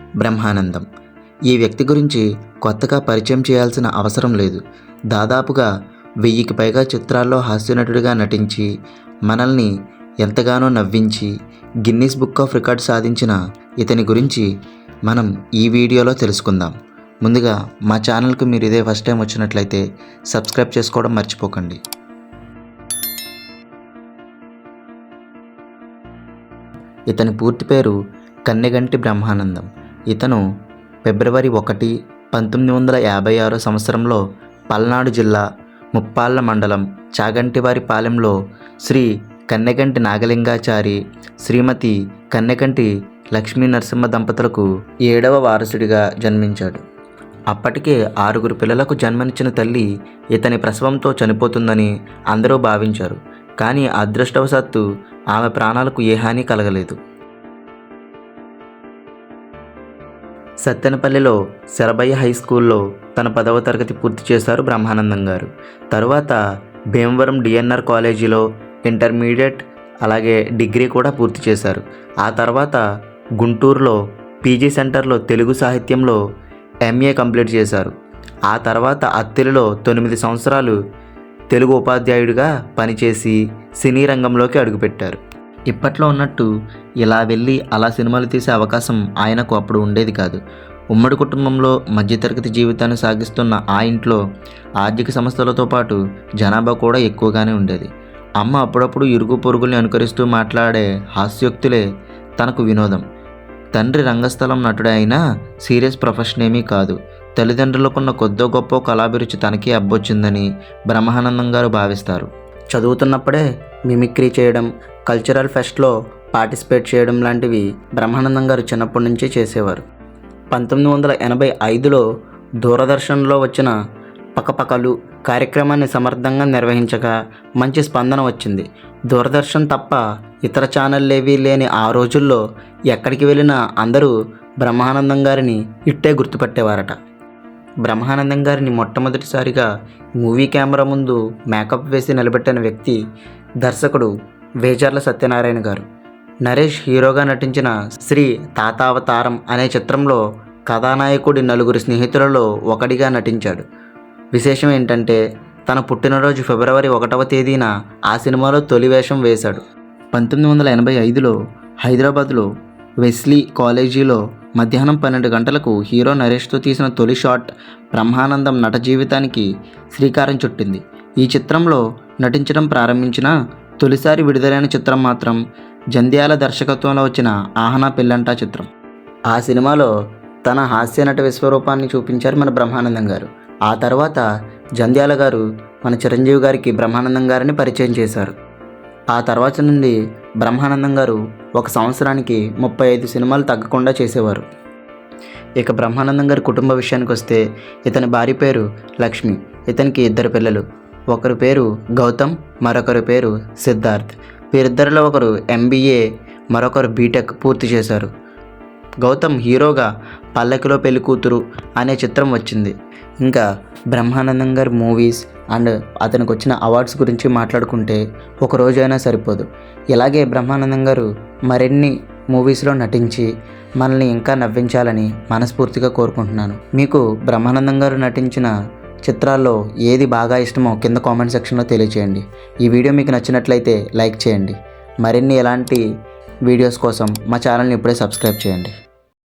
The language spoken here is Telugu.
బ్రహ్మానందం. ఈ వ్యక్తి గురించి కొత్తగా పరిచయం చేయాల్సిన అవసరం లేదు. దాదాపుగా 1000కి పైగా చిత్రాల్లో హాస్యనటుడిగా నటించి మనల్ని ఎంతగానో నవ్వించి గిన్నిస్ బుక్ ఆఫ్ రికార్డ్ సాధించిన ఇతని గురించి మనం ఈ వీడియోలో తెలుసుకుందాం. ముందుగా మా ఛానల్కి మీరు ఇదే ఫస్ట్ టైం వచ్చినట్లయితే సబ్స్క్రైబ్ చేసుకోవడం మర్చిపోకండి. ఇతని పూర్తి పేరు కన్నెగంటి బ్రహ్మానందం. ఇతను ఫిబ్రవరి 1, 1956 సంవత్సరంలో పల్నాడు జిల్లా ముప్పాళ్ళ మండలం చాగంటివారిపాలెంలో శ్రీ కన్నెగంటి నాగలింగాచారి, శ్రీమతి కన్నెగంటి లక్ష్మీ నరసింహ దంపతులకు 7వ వారసుడిగా జన్మించాడు. అప్పటికే 6 పిల్లలకు జన్మనిచ్చిన తల్లి ఇతని ప్రసవంతో చనిపోతుందని అందరూ భావించారు. కానీ అదృష్టవశాత్తు ఆమె ప్రాణాలకు ఏ హాని కలగలేదు. సత్తెనపల్లిలో శరభయ్య హై స్కూల్లో తన 10వ తరగతి పూర్తి చేశారు బ్రహ్మానందం గారు. తరువాత భీమవరం డిఎన్ఆర్ కాలేజీలో ఇంటర్మీడియట్ అలాగే డిగ్రీ కూడా పూర్తి చేశారు. ఆ తర్వాత గుంటూరులో పీజీ సెంటర్లో తెలుగు సాహిత్యంలో ఎంఏ కంప్లీట్ చేశారు. ఆ తర్వాత అత్తిలిలో 9 సంవత్సరాలు తెలుగు ఉపాధ్యాయుడిగా పనిచేసి సినీ రంగంలోకి అడుగుపెట్టారు. ఇప్పట్లో ఉన్నట్టు ఇలా వెళ్ళి అలా సినిమాలు తీసే అవకాశం ఆయనకు అప్పుడు ఉండేది కాదు. ఉమ్మడి కుటుంబంలో మధ్యతరగతి జీవితాన్ని సాగిస్తున్న ఆ ఇంట్లో ఆర్థిక సమస్యలతో పాటు జనాభా కూడా ఎక్కువగానే ఉండేది. అమ్మ అప్పుడప్పుడు ఇరుగు పొరుగుల్ని అనుకరిస్తూ మాట్లాడే హాస్యోక్తులే తనకు వినోదం. తండ్రి రంగస్థలం నటుడే అయినా సీరియస్ ప్రొఫెషన్ ఏమీ కాదు. తల్లిదండ్రులకున్న కొద్దో గొప్ప కళాభిరుచి తనకే అబ్బొచ్చిందని బ్రహ్మానందం గారు భావిస్తారు. చదువుతున్నప్పుడే మిమిక్రీ చేయడం, కల్చరల్ ఫెస్ట్లో పార్టిసిపేట్ చేయడం లాంటివి బ్రహ్మానందం గారు చిన్నప్పటి నుంచే చేసేవారు. 1985లో దూరదర్శన్లో వచ్చిన పకపకలు కార్యక్రమాన్ని సమర్థంగా నిర్వహించగా మంచి స్పందన వచ్చింది. దూరదర్శన్ తప్ప ఇతర ఛానళ్ళేవీ లేని ఆ రోజుల్లో ఎక్కడికి వెళ్ళినా అందరూ బ్రహ్మానందం గారిని ఇట్టే గుర్తుపట్టేవారట. బ్రహ్మానందం గారిని మొట్టమొదటిసారిగా మూవీ కెమెరా ముందు మేకప్ వేసి నిలబెట్టిన వ్యక్తి దర్శకుడు వేజర్ల సత్యనారాయణ గారు. నరేష్ హీరోగా నటించిన శ్రీ తాతావతారం అనే చిత్రంలో కథానాయకుడి 4 స్నేహితులలో ఒకడిగా నటించాడు. విశేషం ఏంటంటే తన పుట్టినరోజు ఫిబ్రవరి 1వ తేదీన ఆ సినిమాలో తొలి వేషం వేశాడు. 1985లో హైదరాబాద్లో వెస్లీ కాలేజీలో మధ్యాహ్నం 12 గంటలకు హీరో నరేష్తో తీసిన తొలి షాట్ బ్రహ్మానందం నట జీవితానికి శ్రీకారం చుట్టింది. ఈ చిత్రంలో నటించడం ప్రారంభించిన తొలిసారి విడుదలైన చిత్రం మాత్రం జంధ్యాల దర్శకత్వంలో వచ్చిన ఆహనా పెళ్ళంటా చిత్రం. ఆ సినిమాలో తన హాస్య నట విశ్వరూపాన్ని చూపించారు మన బ్రహ్మానందం గారు. ఆ తర్వాత జంధ్యాల గారు మన చిరంజీవి గారికి బ్రహ్మానందం గారిని పరిచయం చేశారు. ఆ తర్వాత నుండి బ్రహ్మానందం గారు ఒక సంవత్సరానికి 35 సినిమాలు తగ్గకుండా చేసేవారు. ఇక బ్రహ్మానందం గారి కుటుంబ విషయానికి వస్తే ఇతని భార్య పేరు లక్ష్మి. ఇతనికి 2 పిల్లలు. ఒకరి పేరు గౌతమ్, మరొకరి పేరు సిద్ధార్థ్. వీరిద్దరిలో ఒకరు MBA, మరొకరు బీటెక్ పూర్తి చేశారు. గౌతమ్ హీరోగా పల్లకిలో పెళ్లి కూతురు అనే చిత్రం వచ్చింది. ఇంకా బ్రహ్మానందం గారి మూవీస్ అండ్ అతనికి వచ్చిన అవార్డ్స్ గురించి మాట్లాడుకుంటే ఒక రోజైనా సరిపోదు. ఇలాగే బ్రహ్మానందం గారు మరిన్ని మూవీస్లో నటించి మనల్ని ఇంకా నవ్వించాలని మనస్ఫూర్తిగా కోరుకుంటున్నాను. మీకు బ్రహ్మానందం గారు నటించిన చిత్రాల్లో ఏది బాగా ఇష్టమో కింద కామెంట్ సెక్షన్లో తెలియచేయండి. ఈ వీడియో మీకు నచ్చినట్లయితే లైక్ చేయండి. మరిన్ని ఎలాంటి వీడియోస్ కోసం మా ఛానల్ని ఇప్పుడే సబ్స్క్రైబ్ చేయండి.